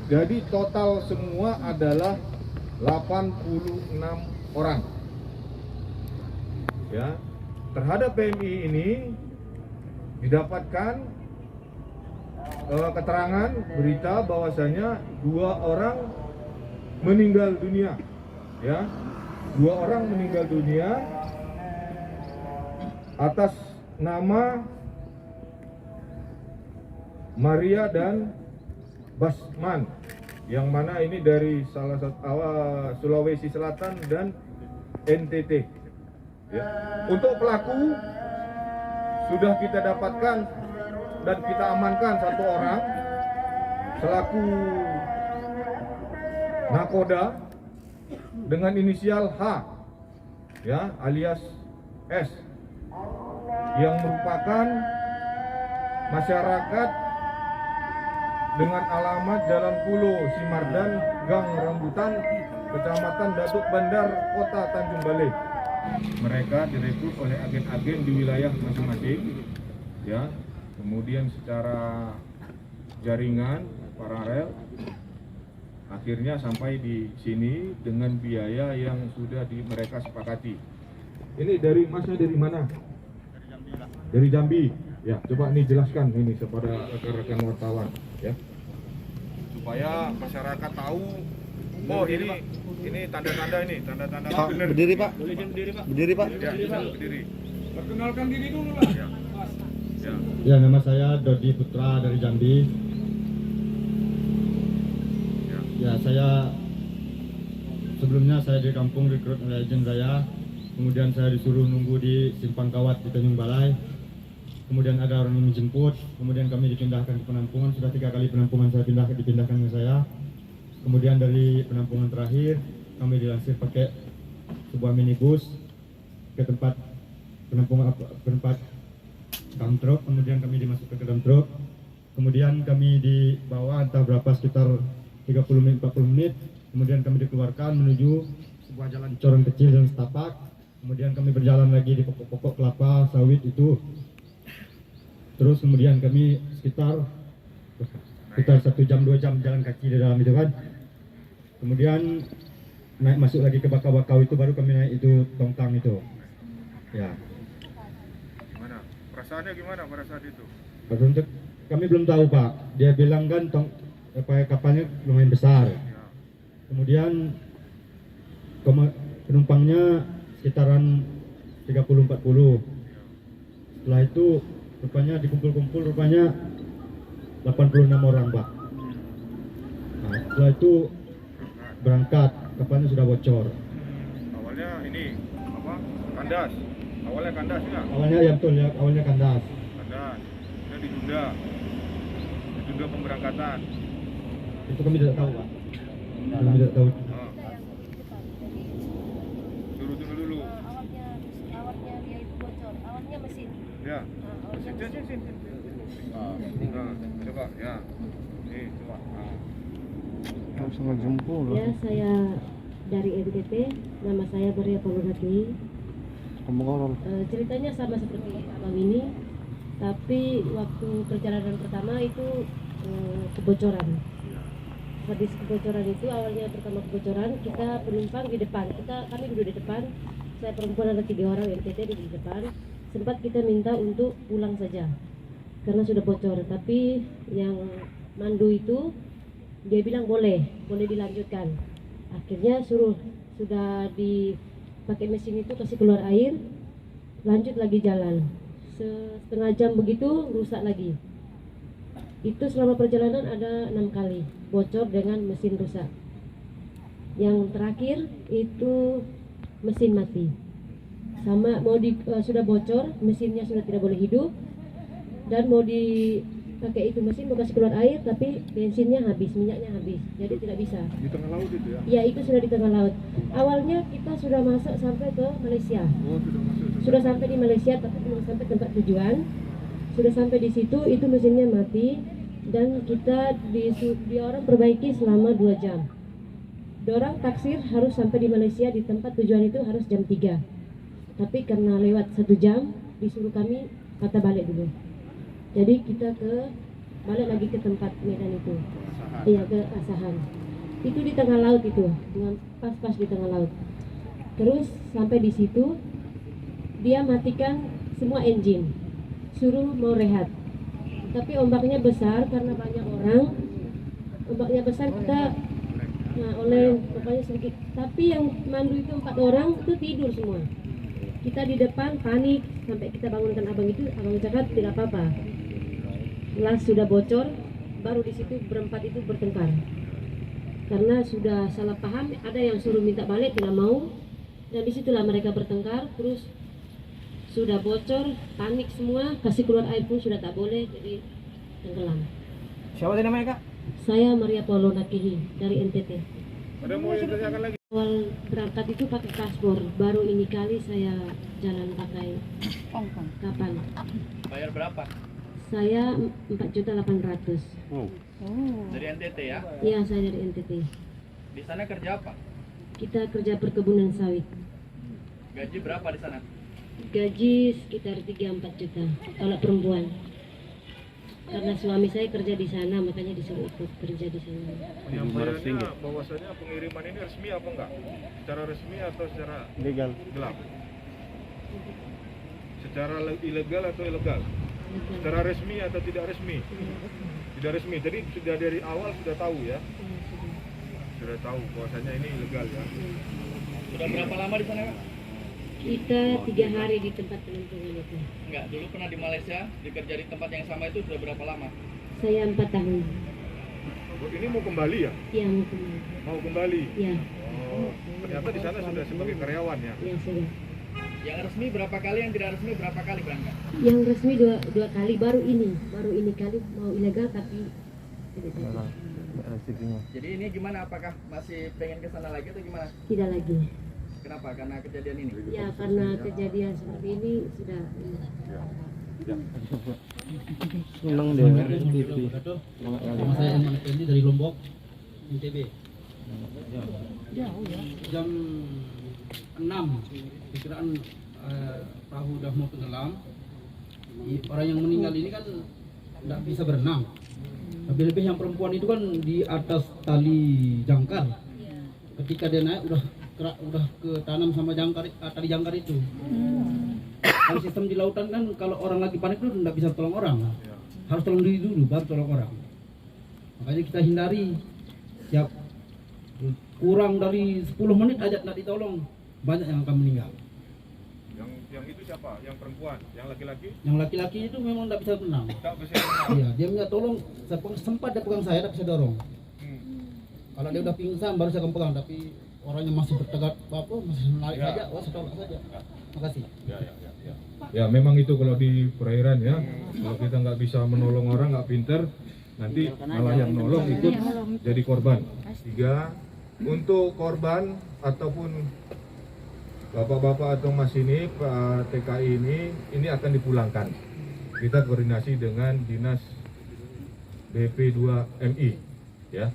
Jadi total semua adalah 86 orang. Ya, terhadap PMI ini didapatkan keterangan berita bahwasanya 2 orang meninggal dunia. Ya, 2 orang meninggal dunia atas nama Maria dan Basman, yang mana ini dari salah satu Sulawesi Selatan dan NTT. Ya. Untuk pelaku sudah kita dapatkan dan kita amankan 1 orang selaku nakoda dengan inisial H, ya, alias S, yang merupakan masyarakat dengan alamat Jalan Pulo Simardan, Gang Rambutan, Kecamatan Datuk Bandar, Kota Tanjung Balai. Mereka direkrut oleh agen-agen di wilayah masing-masing, ya. Kemudian secara jaringan paralel, akhirnya sampai di sini dengan biaya yang sudah mereka sepakati. Ini dari Masnya dari mana? Dari Jambi. Dari Jambi. Ya, coba ini jelaskan ini kepada rekan-rekan wartawan, ya, supaya masyarakat tahu. Oh, ini tanda-tanda Pak, berdiri Pak. Boleh berdiri Pak. Berdiri Pak. Ya, berdiri. Perkenalkan diri dulu lah. Ya. Ya. Ya, nama saya Dodi Putra dari Jambi. Ya, saya sebelumnya saya di kampung rekrut oleh agen saya. Kemudian saya disuruh nunggu di Simpang Kawat di Tanjung Balai. Kemudian ada orang yang menjemput. Kemudian kami dipindahkan ke penampungan. Sudah 3 kali penampungan saya dipindahkan ke saya. Kemudian dari penampungan terakhir kami dilansir pakai sebuah minibus ke tempat penampungan, ke tempat dump truck. Kemudian kami dimasukkan ke dump truck. Kemudian kami dibawa entah berapa, sekitar 30 menit 40 menit. Kemudian kami dikeluarkan menuju sebuah jalan corong kecil dan setapak. Kemudian kami berjalan lagi di pokok-pokok kelapa sawit itu. Terus kemudian kami sekitar 1 jam 2 jam jalan kaki di dalam itu kan. Kemudian naik masuk lagi ke bakau-bakau itu, baru kami naik itu tongkang itu. Ya. Gimana? Perasaannya gimana pada saat itu? Untuk kami belum tahu Pak. Dia bilang kan kapalnya lumayan besar. Kemudian penumpangnya sekitaran 30-40. Setelah itu rupanya dikumpul-kumpul rupanya 86 orang Pak. Nah, setelah itu berangkat, kapalnya sudah bocor. Awalnya ini apa? Kandas. Awalnya kandas ya? Awalnya ya betul ya, awalnya kandas. Kandas. Kemudian ditunda pemberangkatan. Itu kami tidak tahu Pak. Kami tidak tahu. Suruh tunggu dulu. Awalnya dia itu bocor. Awalnya mesin. Ya. Mesin. Coba ya. Nih, coba. Sangat jempol. Ya, saya dari NTT. Nama saya Maria Paulunati. Ceritanya sama seperti Abang ini, tapi waktu perjalanan pertama itu kebocoran. Habis kebocoran itu, awalnya pertama kebocoran, kita penumpang di depan. Kami duduk di depan. Saya perempuan, ada 3 orang NTT di depan. Sempat kita minta untuk pulang saja karena sudah bocor, tapi yang mandu itu dia bilang boleh dilanjutkan. Akhirnya sudah dipakai mesin itu, kasih keluar air, lanjut lagi jalan. Setengah jam begitu rusak lagi. Itu selama perjalanan ada 6 kali bocor dengan mesin rusak. Yang terakhir itu mesin mati. Sama sudah bocor, mesinnya sudah tidak boleh hidup, dan mau dipakai itu mesin, mau kasih keluar air, tapi bensinnya habis, minyaknya habis, jadi tidak bisa. Di tengah laut itu ya? Ya, itu sudah di tengah laut. Awalnya kita sudah masuk sampai ke Malaysia. Oh, sudah masuk. Sudah sampai di Malaysia, tapi belum sampai tempat tujuan. Sudah sampai di situ, itu mesinnya mati, dan kita di orang perbaiki selama 2 jam. Dorang taksir harus sampai di Malaysia, di tempat tujuan itu harus jam 3. Tapi karena lewat 1 jam, disuruh kami patah balik dulu. Jadi kita ke balik lagi ke tempat Medan itu. Iya, ke Asahan. Itu di tengah laut itu, dengan pas-pas di tengah laut. Terus sampai di situ dia matikan semua engine, suruh mau rehat. Tapi ombaknya besar karena banyak orang. Ombaknya besar kita oleh bapaknya sedikit. Tapi yang mandu itu 4 orang itu tidur semua. Kita di depan panik sampai kita bangunkan abang itu, abang cakap tidak apa-apa. Las sudah bocor, baru di situ berempat itu bertengkar. Karena sudah salah paham, ada yang suruh minta balik tidak mau. Dan disitulah mereka bertengkar, terus sudah bocor, panik semua, kasih keluar air pun sudah tak boleh, jadi tenggelam. Siapa tadi namanya Kak? Saya Maria Paulo Nakihi dari NTT. Ada mau yang ditanyakan lagi? Awal berangkat itu pakai paspor, baru ini kali saya jalan pakai kapal. Bayar berapa? Saya 4.800.000. Dari NTT ya? Iya, saya dari NTT. Di sana kerja apa? Kita kerja perkebunan sawit. Gaji berapa di sana? Gaji sekitar 3-4 juta kalau perempuan. Karena suami saya kerja di sana, makanya disuruh ikut kerja di sana. Penyampaiannya bahwasanya pengiriman ini resmi apa enggak? Secara resmi atau secara Legal. gelap? Secara ilegal atau ilegal? Secara resmi atau tidak resmi? Tidak resmi. Jadi sudah dari awal sudah tahu ya? Sudah tahu bahwasanya ini ilegal ya? Sudah berapa lama di sana, Kak? Kita 3 hari di tempat penampungan itu. Enggak, dulu pernah di Malaysia, dikerja di tempat yang sama itu sudah berapa lama? Saya 4 tahun. Oh, ini mau kembali ya? Iya, mau kembali. Mau kembali? Iya, Oh, ternyata di sana sudah sebagai karyawan ya? iya sudah. Yang resmi berapa kali, yang tidak resmi berapa kali berangkat? Yang resmi dua kali, baru ini kali mau ilegal tapi tidak jadi. Rezekinya. Jadi ini gimana? Apakah masih pengen ke sana lagi atau gimana? Tidak lagi. Kenapa? Karena kejadian ini? Ya karena kejadian seperti ini sudah. Senang dia. Nama saya Eman Effendi dari Lombok, NTB. Jam 6, perkiraan perahu udah mau tenggelam. Orang yang meninggal ini kan tidak bisa berenang. Lebih-lebih yang perempuan itu kan di atas tali jangkar. Ketika dia naik udah ketanam sama tali jangkar itu. Kalau sistem di lautan kan kalau orang lagi panik itu tidak bisa tolong orang, harus tolong diri dulu baru tolong orang. Makanya kita hindari, siap kurang dari 10 menit aja tidak ditolong, banyak yang akan meninggal. Yang itu siapa? Yang perempuan? Yang laki-laki? Yang laki-laki itu memang tidak bisa berenang. Tak bisa renang. Iya, dia minta tolong, sempat dia pegang saya, tidak bisa dorong. Kalau dia udah pingsan baru saya akan pegang, tapi orangnya masih bertegak masih menarik saja, saya tolak saja. Makasih. Ya memang itu kalau di perairan ya, kalau kita nggak bisa menolong orang, nggak pinter, nanti malah yang nolong ikut jadi korban. 3, untuk korban ataupun bapak-bapak atau mas ini, Pak TKI ini akan dipulangkan. Kita koordinasi dengan dinas BP2MI ya,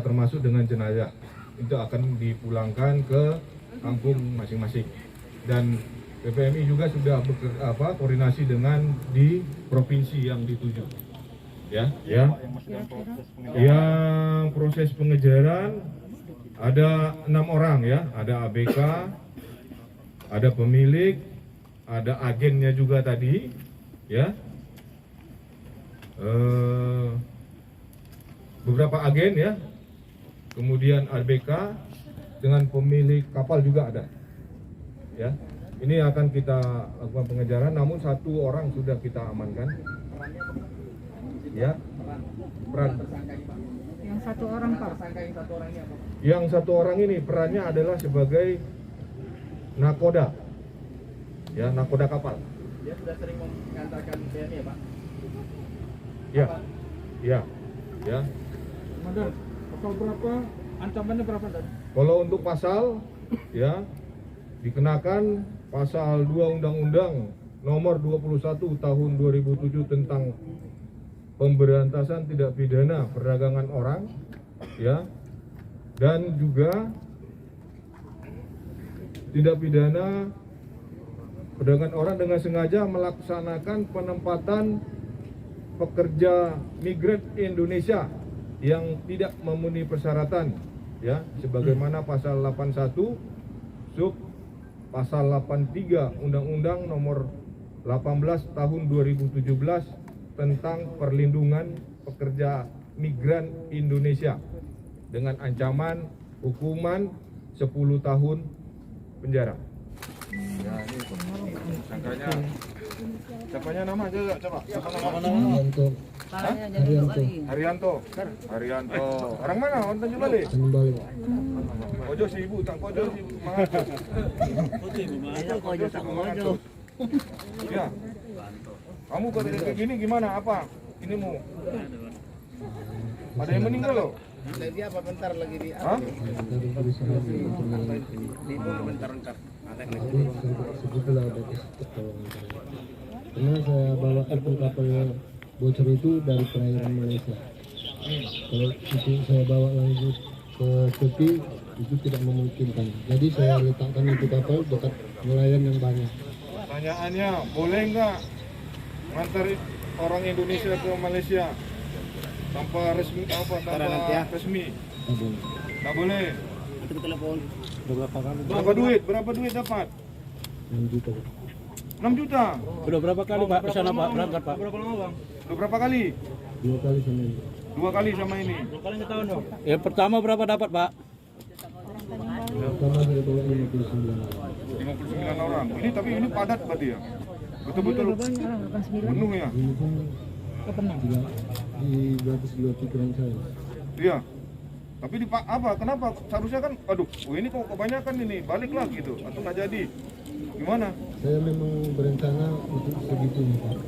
termasuk dengan jenazah itu akan dipulangkan ke kampung masing-masing. Dan BPMI juga sudah koordinasi dengan di provinsi yang dituju. Ya. Yang proses pengejaran ada 6 orang ya, ada ABK, ada pemilik, ada agennya juga tadi, ya. Beberapa agen ya, kemudian ABK dengan pemilik kapal juga ada, ya. Ini akan kita lakukan pengejaran, namun 1 orang sudah kita amankan. Ya, peran. Yang 1 orang Pak. Yang 1 orang ini perannya adalah sebagai nakoda, ya, nakoda kapal. Dia sudah sering mengantarkan BNI ya Pak? Ya. Komandan, pasal berapa? Ancamannya berapa tadi? Kalau untuk pasal, ya, dikenakan pasal 2 Undang-Undang Nomor 21 Tahun 2007 tentang pemberantasan tindak pidana perdagangan orang, ya, dan juga tindak pidana perdagangan orang dengan sengaja melaksanakan penempatan pekerja migran Indonesia yang tidak memenuhi persyaratan, ya, sebagaimana pasal 81 sub pasal 83 Undang-Undang Nomor 18 Tahun 2017 tentang perlindungan pekerja migran Indonesia dengan ancaman hukuman 10 tahun penjara. Ya, ini sangkanya. Siapanya nama aja, coba. Siapa nama? Haryanto. Haryanto. Orang mana? Orang Tanjung Balai. Tanjung Balai. Kojo si ibu, tak kojo si ibu. Kojo tak kojo. Ya. Kamu kok kayak gini gimana? Apa? Ini mau? Ada yang meninggal loh. Dia apa bentar lagi di Hah? bentar. Segitulah ada karena saya bawa kapal bocor itu dari perairan Malaysia. Kalau itu saya bawa lanjut ke tepi itu tidak memungkinkan. Jadi saya letakkan itu kapal dekat nelayan yang banyak. Pertanyaannya, boleh nggak ngantar orang Indonesia ke Malaysia tanpa resmi resmi? Nggak boleh. Berapa duit dapat? 6 juta. 6 juta. Udah berapa kali Pak kesana Pak berangkat Pak? Udah berapa kali? 2 kali sama ini. 2 kali sama ini. Ya pertama berapa dapat Pak? Pertama saya bawa 59. 59 orang. Ini tapi ini padat berarti ya? Betul-betul penuh ya? Ini pun di batas luar pikiran saya. Iya. Tapi di apa? Kenapa? Seharusnya kan, aduh, ini kok kebanyakan ini, baliklah gitu, atau nggak jadi? Gimana? Saya memang berencana untuk segitunya Pak.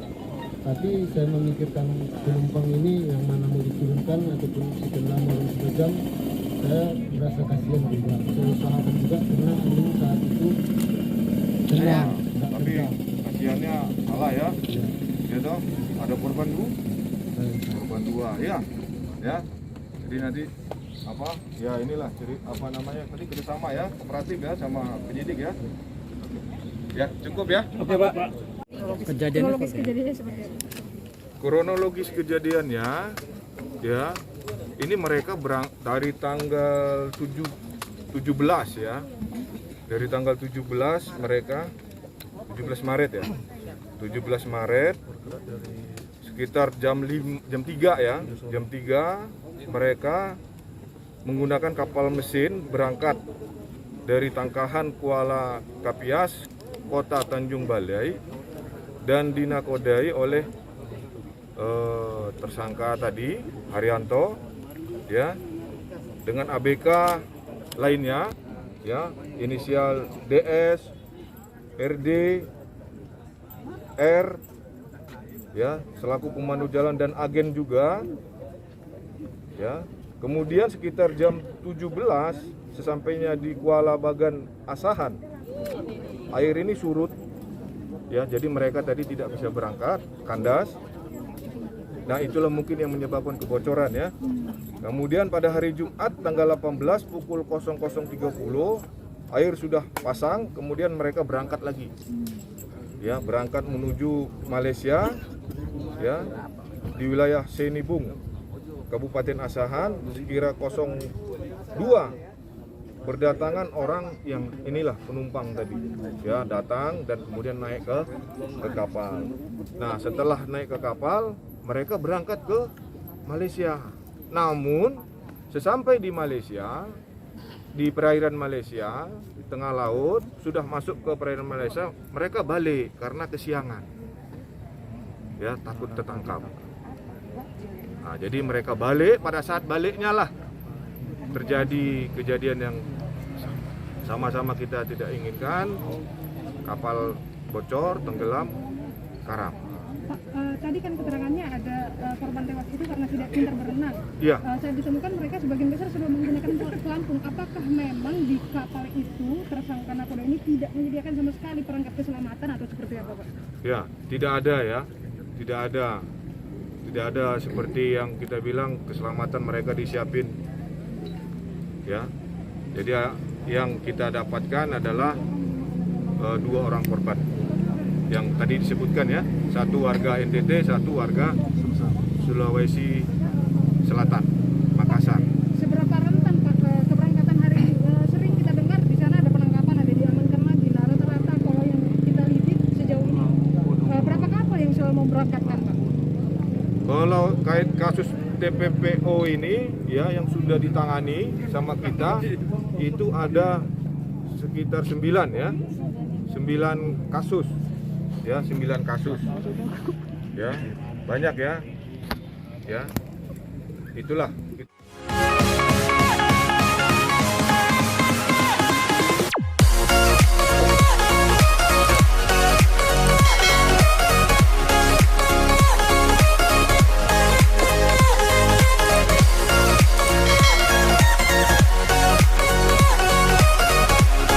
Tapi saya memikirkan penumpang ini yang mana mau diturunkan ataupun sekian lama dan sejam, saya merasa kasihan juga. Saya usahakan juga karena angin saat itu kencang, nggak Tapi kencang. kasihannya salah ya, Ya, ya toh, ada korban dulu, saya korban 2, ya. Jadi nanti apa? Ya inilah apa namanya tadi kerjasama ya, kooperatif ya sama penyidik ya. Ya cukup ya. Oke Pak. Kronologis kejadiannya seperti apa? Kronologis kejadiannya, ya, ini mereka dari tanggal 17 ya, dari tanggal 17 mereka 17 Maret ya, 17 Maret sekitar jam 3 ya, jam 3 mereka menggunakan kapal mesin berangkat dari Tangkahan Kuala Kapias, Kota Tanjung Balai, dan dinakodai oleh tersangka tadi Haryanto ya dengan ABK lainnya ya, inisial DS, RD, R ya, selaku pemandu jalan dan agen juga ya. Kemudian sekitar jam 17 sesampainya di Kuala Bagan Asahan, air ini surut ya, jadi mereka tadi tidak bisa berangkat, kandas. Nah itulah mungkin yang menyebabkan kebocoran ya. Kemudian pada hari Jumat tanggal 18 pukul 00.30 air sudah pasang, kemudian mereka berangkat lagi ya, berangkat menuju Malaysia ya, di wilayah Senibung, Kabupaten Asahan. Sekira 02 berdatangan orang yang inilah penumpang tadi ya, datang dan kemudian naik ke kapal. Nah setelah naik ke kapal mereka berangkat ke Malaysia. Namun sesampai di Malaysia, di perairan Malaysia, di tengah laut, sudah masuk ke perairan Malaysia, mereka balik karena kesiangan ya, takut tertangkap. Nah, jadi mereka balik, pada saat baliknya lah terjadi kejadian yang sama-sama kita tidak inginkan, kapal bocor, tenggelam, karam. Pak, tadi kan keterangannya ada korban tewas itu karena tidak pintar berenang. Iya. Saya ditemukan mereka sebagian besar sudah menggunakan pelampung. Apakah memang di kapal itu tersangka nakoda ini tidak menyediakan sama sekali perangkat keselamatan atau seperti apa Pak? Ya, tidak ada ya, tidak ada seperti yang kita bilang keselamatan mereka disiapin ya. Jadi yang kita dapatkan adalah 2 orang korban yang tadi disebutkan ya, 1 warga NTT, 1 warga Sulawesi Selatan, Makassar. Seberapa rentan Pak keberangkatan hari ini? Sering kita dengar di sana ada penangkapan, ada diamankan lagi. Nah, rata-rata kalau yang kita lidik sejauh ini berapa kapal yang selalu memberangkatkan Pak? Kalau kait kasus TPPO ini ya yang sudah ditangani sama kita itu ada sekitar 9 ya. 9 kasus. Ya, 9 kasus. Ya, banyak ya. Ya. Itulah